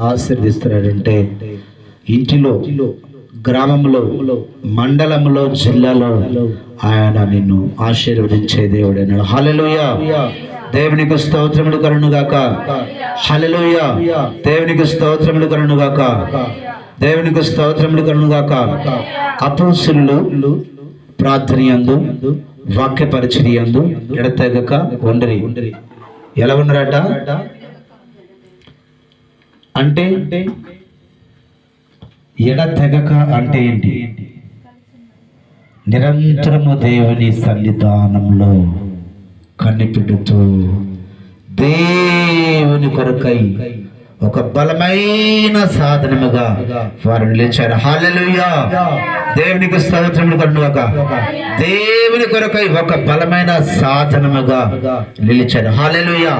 ఆశీర్దిస్తున్నాడంటే ఇంటిలో, గ్రామంలో, మండలంలో, జిల్లాలో ఆయన నిన్ను ఆశీర్వదించే దేవుడు అన్నాడు. హల్లెలూయా! దేవునికి స్తోత్రములు కలుగునుగాక. హల్లెలూయా! దేవునికి స్తోత్రములు కలుగునుగాక. దేవునికి స్తోత్రములు కలుగునుగాక. అపోస్తలులు ప్రార్థన యందు, వాక్య పరిచర్య యందు ఎడతెగక ఉండరి. ఎలా ఉన్నారట అంటే ఎడతెగక అంటే ఏంటి? నిరంతరము దేవుని సన్నిధానంలో కనిపెడుతూ దేవుని కొరకై ఒక బలమైన సాధనముగా వారు నిలిచారు. హల్లెలూయా! దేవునికి స్తోత్రములు కలుగునుగాక. దేవుని కొరకై ఒక బలమైన సాధనముగా నిలిచారు. హల్లెలూయా!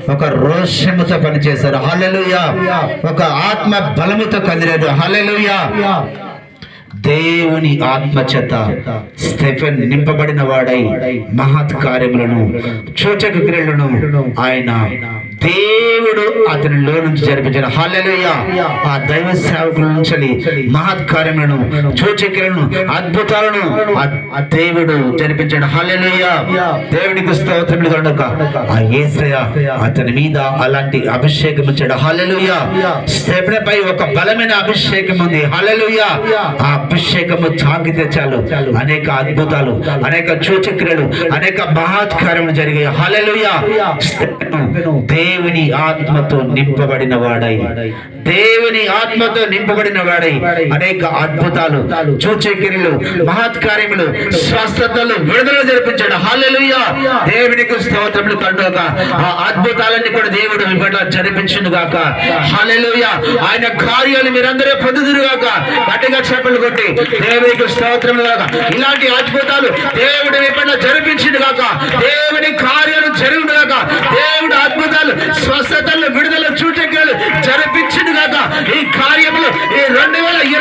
ఒక రోషముతో పనిచేశారు. హల్లెలూయా! ఒక ఆత్మ బలముతో కదిలారు. హల్లెలూయా! దేవుని ఆత్మచేత స్టెఫెన్ నింపబడిన వాడై మహత్ కార్యములను, సూచక క్రియలను ఆయన దేవుడు అతనిలో నుంచి జరిపించారు. హల్లెలూయా! ఆ దైవ సేవకుల నుంచి మహత్ కార్యములను, సూచక్రియలను, అద్భుతాలను ఆ దేవుడు జరిపించాడు. హల్లెలూయా! దేవునికి స్తోత్రములు కలుగునుగాక. ఆ యేసయ్య అతని మీద అలాంటి అభిషేకం ఇచ్చాడు. హల్లెలూయా! స్టెఫెన్ పై ఒక బలమైన అభిషేకం ఉంది. హల్లెలూయా! ఆ అభిషేకము తాకితే చాలు అనేక అద్భుతాలు, అనేక సూచక్రియలు, అనేక మహత్ కార్యములు జరిగాయి. హల్లెలూయా! దేవుని ఆత్మతో నింపబడిన వాడై, దేవుని ఆత్మతో నింపబడిన వాడై అనేక అద్భుతాలు, సూచక్రియలు, మహత్ కార్యములు, స్వస్థతలు, విడుదల జరిపించాడు. హల్లెలూయా! దేవునికి స్తోత్రములు కలుగునుగాక. ఆ అద్భుతాలన్నీ కూడా దేవుడు మీ పట్ల జరిపించును గాక. హల్లెలూయా! ఆయన కార్యాలు మీరందరూ పొందుదురు గాక. గట్టిగా చప్పట్లు కొట్టి దేవునికి స్తోత్రములు గాక. ఇలాంటి అద్భుతాలు దేవుడు మీ పట్ల జరిపించును గాక. దేవుని కార్యాలు జరుగును గాక. దేవుడు అద్భుతాలు, స్వస్థతలు, విడుదల, సూచక్రియలు జరిపించును గాక. ఈ కార్యములు ఈ 2026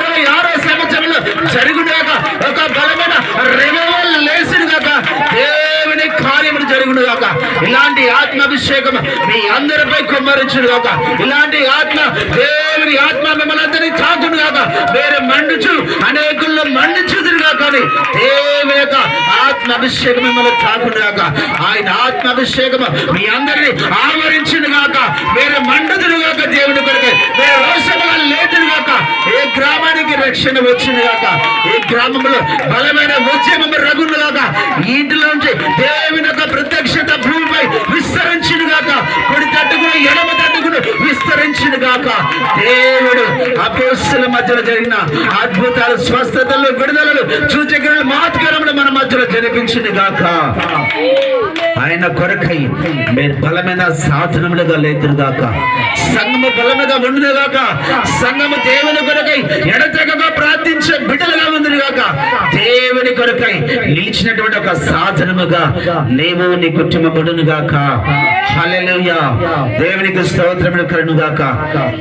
సంవత్సరంలో జరుగును గాక. ఒక బలమైన రివైవల్ లేచును గాక. దేవుని కార్యములు జరుగును గాక. ఇలాంటి ఆత్మాభిషేకం మీ అందరిపై కుమ్మరించును గాక. ఇలాంటి ఆత్మ, దేవుని ఆత్మ మిమ్మల్ని అందరినీ తాకును గాక. వేరే మండుచు అనేకుల్లో మండించుదురు గాక. దేవుని యొక్క ఆత్మాభిషేకం మిమ్మల్ని తాకును గాక. ఆయన ఆత్మాభిషేకం మీ అందరినీ ఆవరించును గాక. వేరే మండుదురు గాక. దేవుని కొరకే వేరే రోషముగా లేదురు గాక. ఏ గ్రామానికి రక్షణ వచ్చును గాక. ఈ గ్రామంలో బలమైన ఉద్యమం రగును గాక. ఈ ఇంటిలోంచి దేవుని యొక్క ప్రత్యక్షత భూమిపై విస్తరించును గాక. కుడి తట్టుకుని ఎడమ తట్టుకుని విస్తరించును గాక. దేవుడు అపోస్తలుల మధ్యలో జరిగిన అద్భుతాలు, స్వస్థతలు, విడుదలలు, సూచక్రియలు, మహత్కారములు మన మధ్యలో జరిపించును గాక. ఆయన కొరకై మీరు బలమైన సాధనములుగా లేదురు గాక. సంఘము బలముగా ఉండును గాక. సంఘము దేవుని కొరకై ఎడతెగక ప్రార్థించే బిడ్డలుగా ఉండును గాక. దేవుని కొరకై నిలిచినటువంటి ఒక సాధనముగా నీవు నీ కుటుంబమును గాక. హల్లెలూయా! దేవునికి స్తోత్రములు కలుగును గాక.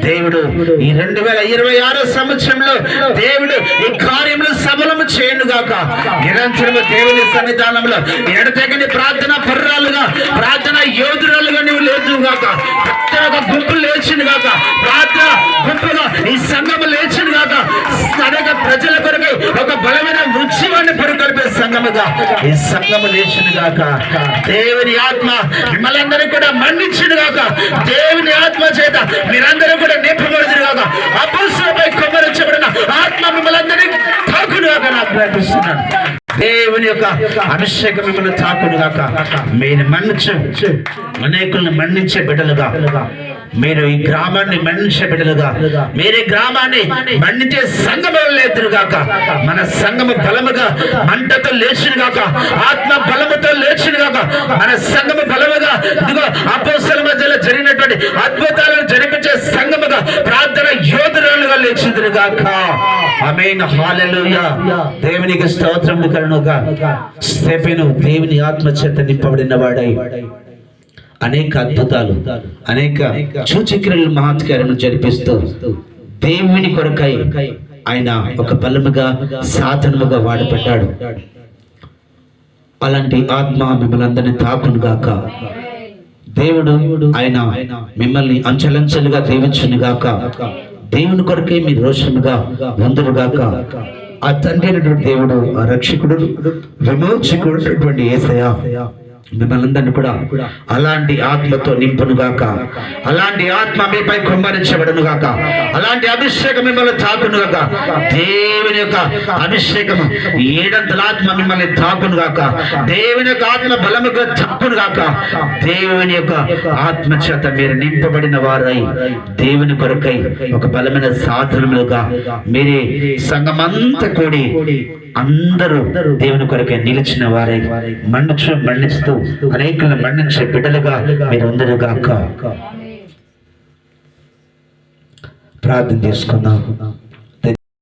దేవుడు ఈ 2026 సంవత్సరంలో దేవుడు ఈ కార్యములు సఫలము చేయను గాక. నిరంతరము దేవుని సన్నిధానంలో ఎడతెగని ప్రార్థన పర్రాలుగా, ప్రార్థన యోధురాలుగా నీవు లేచు గాక. ఒక గుంపు లేచును గాక. ప్రార్థన గుంపుగా ఈ సంఘము లేచును గాక. అనేక ప్రజల కొరకై ఒక బలమైన వృక్షాన్ని పరికల్పే సంఘముగా ఈ సంఘము లేచును గాక. దేవుని ఆత్మ మిమ్మల్ని అందరూ కూడా మన్నించును గాక. దేవుని ఆత్మ చేత మీరందరూ కూడా నింపబడుదురు గాక. అపోస్తలులపై కుమ్మరించబడిన ఆత్మ మిమ్మల్ని అందరినీ తాకును గాక. నాకు ప్రార్థిస్తున్నాను. దేవుని యొక్క అభిషేకం మిమ్మల్ని తాకును గాక. మీరు మన్నించు అనేకులను మన్నించే బిడ్డలుగా, మీరు ఈ గ్రామాన్ని మన్నించే బిడ్డలుగా, మీరే గ్రామాన్ని మన్నించే సంఘము లేదురు గాక. మన సంఘము బలముగా మంటతో లేచును గాక. ఆత్మ బలముతో లేచును గాక. మన సంఘము బలముగా ఇదిగో అపోస్తలుల మధ్యలో జరిగినటువంటి అద్భుతాలను జరిపించే సంఘముగా, ప్రార్థన యోధురాలుగా లేచుదురు గాక. ఆమేన్. హల్లెలూయా! దేవునికి స్తోత్రములు కలుగునుగాక. స్టెఫెను దేవుని ఆత్మ చేత నింపబడిన వాడై అనేక అద్భుతాలు, అనేక సూచక్రియలు, మహత్కార్యాలను జరిపిస్తూ దేవుని కొరకై ఆయన ఒక బలముగా, సాధనముగా వాడబడ్డాడు. అలాంటి ఆత్మ మిమ్మల్ని అందరినీ తాకును గాక. దేవుడు ఆయన మిమ్మల్ని అంచెలంచెలుగా దీవించునుగాక. దేవుని కొరకే మీరు రోషముగా ఉందురుగాక. ఆ తండ్రి అయినటువంటి దేవుడు, ఆ రక్షకుడు, విమోచకుడు యేసయ్య మిమ్మల్ని అందరినీ కూడా అలాంటి ఆత్మతో నింపునుగాక. అలాంటి ఆత్మ మీపై కుమ్మరించబడును గాక. అలాంటి అభిషేకం మిమ్మల్ని తాకునుగాక. దేవుని యొక్క అభిషేకం ఏడంతల ఆత్మ మిమ్మల్ని తాకునుగాక. దేవుని యొక్క ఆత్మ బలముగా తాకునుగాక. దేవుని యొక్క ఆత్మ చేత మీరు నింపబడిన వారై దేవుని కొరకై ఒక బలమైన సాధనములుగా మీరే సంఘమంతా కూడి అందరూ దేవుని కొరకై నిలిచిన వారై మన్నిస్తూ అనేకులను మన్నించే బిడ్డలుగా మీరు అందరుగాక. ప్రార్థన చేసుకుందాం.